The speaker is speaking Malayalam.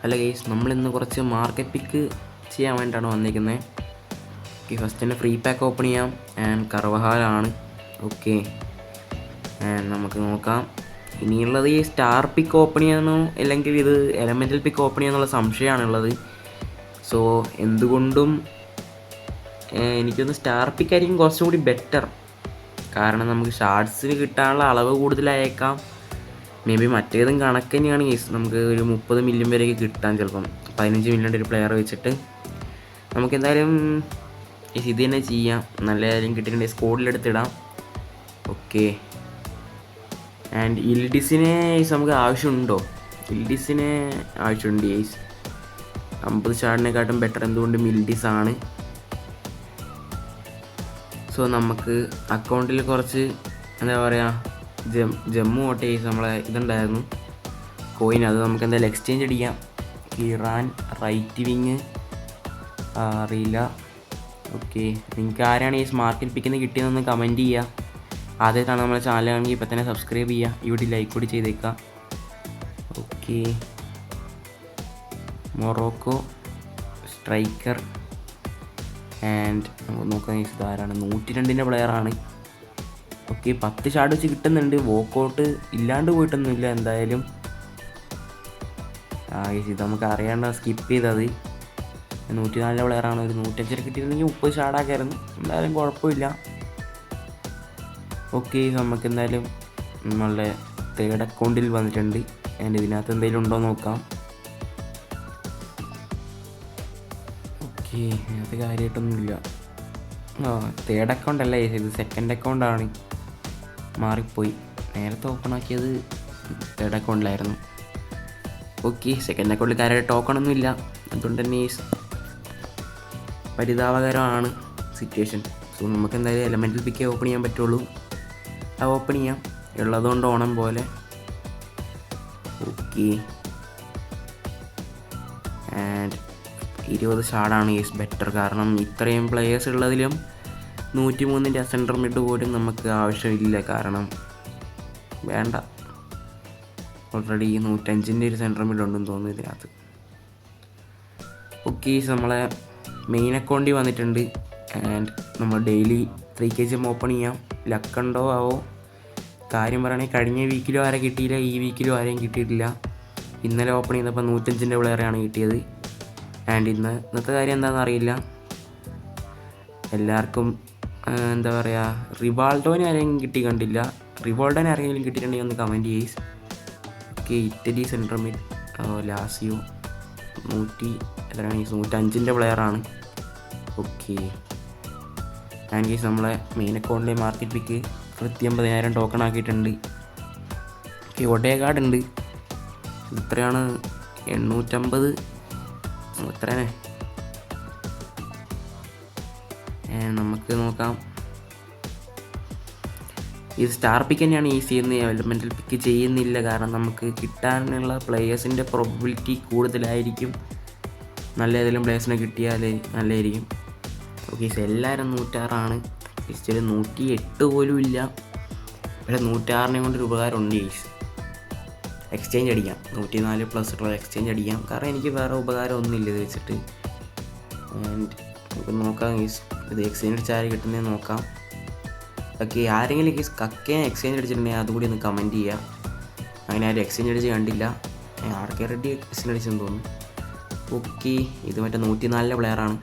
അല്ല ഗൈസ്, നമ്മളിന്ന് കുറച്ച് മാർക്കറ്റ് പിക്ക് ചെയ്യാൻ വേണ്ടിയിട്ടാണ് വന്നിരിക്കുന്നത്. ഓക്കെ, ഫസ്റ്റ് തന്നെ ഫ്രീ പാക്ക് ഓപ്പൺ ചെയ്യാം. ആൻഡ് കർവഹാലാണ്. ഓക്കെ, ആൻഡ് നമുക്ക് നോക്കാം. ഇനിയുള്ളത് ഈ സ്റ്റാർ പിക്ക് ഓപ്പൺ ചെയ്യാനോ അല്ലെങ്കിൽ ഇത് എലമെൻ്റൽ പിക്ക് ഓപ്പൺ ചെയ്യാന്നുള്ള സംശയമാണുള്ളത്. സോ എന്തുകൊണ്ടും എനിക്കൊന്ന് സ്റ്റാർ പിക്കായിരിക്കും കുറച്ചും കൂടി ബെറ്റർ. കാരണം നമുക്ക് ഷാർട്സിന് കിട്ടാനുള്ള അളവ് കൂടുതലായേക്കാം. മേ ബി മറ്റേതും കണക്ക് തന്നെയാണ് കേസ്. നമുക്ക് ഒരു 30 മില്യൺ വരെയൊക്കെ കിട്ടാൻ ചിലപ്പം. 15 മില്യൻ്റെ ഒരു പ്ലെയർ വെച്ചിട്ട് നമുക്കെന്തായാലും ഇത് തന്നെ ചെയ്യാം. നല്ല കാര്യം കിട്ടിയിട്ടുണ്ടെങ്കിൽ സ്കോഡിലെടുത്തിടാം. ഓക്കെ, ആൻഡ് ഇൽഡിസിനെ നമുക്ക് ആവശ്യമുണ്ടോ? ഇൽഡിസിനെ ആവശ്യമുണ്ട് കേസ്. 50 ഷാർഡിനെക്കാട്ടും ബെറ്റർ എന്തുകൊണ്ടും ഇൽഡിസാണ്. സോ നമുക്ക് അക്കൗണ്ടിൽ കുറച്ച് എന്താ പറയുക ജമ്മു ഓട്ടെ നമ്മളെ ഇതുണ്ടായിരുന്നു കോയിൻ. അത് നമുക്ക് എന്തായാലും എക്സ്ചേഞ്ച് അടിക്കാം. ഇറാൻ റൈറ്റ് വിങ് അറിയില്ല. ഓക്കെ, നിങ്ങൾക്ക് ആരാണ് ഈ മാർക്കറ്റ് പിക്കിന്ന് കിട്ടിയതെന്ന് കമൻറ്റ് ചെയ്യുക. ആദ്യമായിട്ടാണ് നമ്മുടെ ചാനലാണെങ്കിൽ ഇപ്പം തന്നെ സബ്സ്ക്രൈബ് ചെയ്യുക. ഈ വീഡിയോ ലൈക്ക് കൂടി ചെയ്തേക്കുക. Okay, Morocco striker. ആൻഡ് നമുക്ക് നോക്കാം ഇതാരാണ്. 102ൻ്റെ പ്ലെയറാണ്. ഓക്കെ, 10 ഷാർഡ് വെച്ച് കിട്ടുന്നുണ്ട്. വോക്കൗട്ട് ഇല്ലാണ്ട് പോയിട്ടൊന്നുമില്ല എന്തായാലും. ഇത് നമുക്ക് അറിയാണ്ട് സ്കിപ്പ് ചെയ്തത്. 104ൻ്റെ പ്ലെയറാണ്. ഒരു 105 കിട്ടിയിരുന്നെങ്കിൽ 30 ഷാർഡാക്കായിരുന്നു. എന്തായാലും കുഴപ്പമില്ല. ഓക്കെ, നമുക്ക് എന്തായാലും നമ്മളുടെ തേർഡ് അക്കൗണ്ടിൽ വന്നിട്ടുണ്ട്. ആൻഡ് ഇതിനകത്ത് എന്തെങ്കിലും ഉണ്ടോ നോക്കാം. ഓക്കെ, അതിനകത്ത് കാര്യമായിട്ടൊന്നുമില്ല. തേർഡ് അക്കൗണ്ട് അല്ല, ഇത് സെക്കൻഡ് അക്കൗണ്ടാണ്. മാറിപ്പോയി. നേരത്തെ ഓപ്പൺ ആക്കിയത് തേർഡ് അക്കൗണ്ടിലായിരുന്നു. ഓക്കെ, സെക്കൻഡ് അക്കൗണ്ടിൽ കാര്യമായിട്ട് ടോക്കണൊന്നും ഇല്ല. അതുകൊണ്ട് തന്നെ പരിതാപകരമാണ് സിറ്റുവേഷൻ. സോ നമുക്ക് എന്തായാലും എലമെൻ്റൽ പിക്കേ ഓപ്പൺ ചെയ്യാൻ പറ്റുള്ളൂ. അത് ഓപ്പൺ ചെയ്യാം ഉള്ളതുകൊണ്ട് ഓണം പോലെ. ഓക്കെ, ആൻഡ് 20 ഷാർഡാണ് ഈസ് ബെറ്റർ. കാരണം ഇത്രയും പ്ലെയേഴ്സ് ഉള്ളതിലും 103ൻ്റെ സെൻറ്റർ മിഡ് പോലും നമുക്ക് ആവശ്യമില്ല. കാരണം വേണ്ട, ഓൾറെഡി 105ൻ്റെ ഒരു സെൻറ്റർ മിഡ് ഉണ്ടെന്ന് തോന്നുന്നു ഇതിനകത്ത്. ഓക്കെ, നമ്മളെ മെയിൻ അക്കൗണ്ടിൽ വന്നിട്ടുണ്ട്. ആൻഡ് നമ്മൾ ഡെയിലി 3 kg ഓപ്പൺ ചെയ്യാം. ലക്കുണ്ടോ ആവോ. കാര്യം പറയുകയാണെങ്കിൽ കഴിഞ്ഞ വീക്കിലും ആരെ കിട്ടിയില്ല, ഈ വീക്കിലും ആരെയും കിട്ടിയിട്ടില്ല. ഇന്നലെ ഓപ്പൺ ചെയ്തപ്പോൾ 105ൻ്റെ പ്ലെയറാണ് കിട്ടിയത്. ആൻഡ് ഇന്നത്തെ കാര്യം എന്താണെന്ന് അറിയില്ല. എല്ലാവർക്കും എന്താ പറയുക, റിവാൾഡോനെ ആരെങ്കിലും കിട്ടി കണ്ടില്ല. റിവാൾഡോനെ ആരെങ്കിലും കിട്ടിയിട്ടുണ്ടെങ്കിൽ ഒന്ന് കമൻറ്റ് ചെയ്യ്. Okay, Italy central mid Lazio 105ൻ്റെ പ്ലെയറാണ്. ഓക്കെ, ആൻഡ് ഗീസ് നമ്മളെ മെയിൻ അക്കൗണ്ടിലെ മാർക്കറ്റ് പിക്ക് 150,000 ടോക്കൺ ആക്കിയിട്ടുണ്ട്. ഓക്കെ, ഒഡേഗാർഡ് ഉണ്ട്. ഇത്രയാണ് 850 എത്രയാണ്. നമുക്ക് നോക്കാം. ഇത് സ്റ്റാർ പിക്ക് തന്നെയാണ് ഈസി ചെയ്യുന്നത്. ഡെവലപ്മെൻറ്റൽ പിക്ക് ചെയ്യുന്നില്ല. കാരണം നമുക്ക് കിട്ടാനുള്ള പ്ലെയേഴ്സിൻ്റെ പ്രോബബിലിറ്റി കൂടുതലായിരിക്കും. നല്ല ഏതെങ്കിലും പ്ലേയേഴ്സിനെ കിട്ടിയാൽ നല്ലതായിരിക്കും. ഓക്കെ, എല്ലാവരും 106ആണ്. ജസ്റ്റ് 108 പോലും ഇല്ല. പക്ഷേ 106നെ കൊണ്ടൊരു ഉപകാരമുണ്ട് ഈസ്. എക്സ്ചേഞ്ച് അടിക്കാം. 104 പ്ലസ് ഉള്ള എക്സ്ചേഞ്ച് അടിക്കാം. കാരണം എനിക്ക് വേറെ ഉപകാരം ഒന്നുമില്ല ഇത് വെച്ചിട്ട്. ആൻഡ് നമുക്ക് നോക്കാം ഈസ് ഇത് എക്സ്ചേഞ്ച് അടിച്ച് ആര് കിട്ടുന്നതെന്ന് നോക്കാം. ഓക്കെ, ആരെങ്കിലും ഈസ് കക്കയെ എക്സ്ചേഞ്ച് അടിച്ചിട്ടുണ്ടെങ്കിൽ അതുകൂടി ഒന്ന് കമൻറ്റ് ചെയ്യുക. അങ്ങനെ ആരും എക്സ്ചേഞ്ച് അടിച്ച് കണ്ടില്ല. ആർക്കെ റെഡി എക്സ്ചേഞ്ച് അടിച്ചെന്ന് തോന്നുന്നു. ഓക്കെ, ഇത് മറ്റേ 104ൻ്റെ പ്ലെയറാണ്.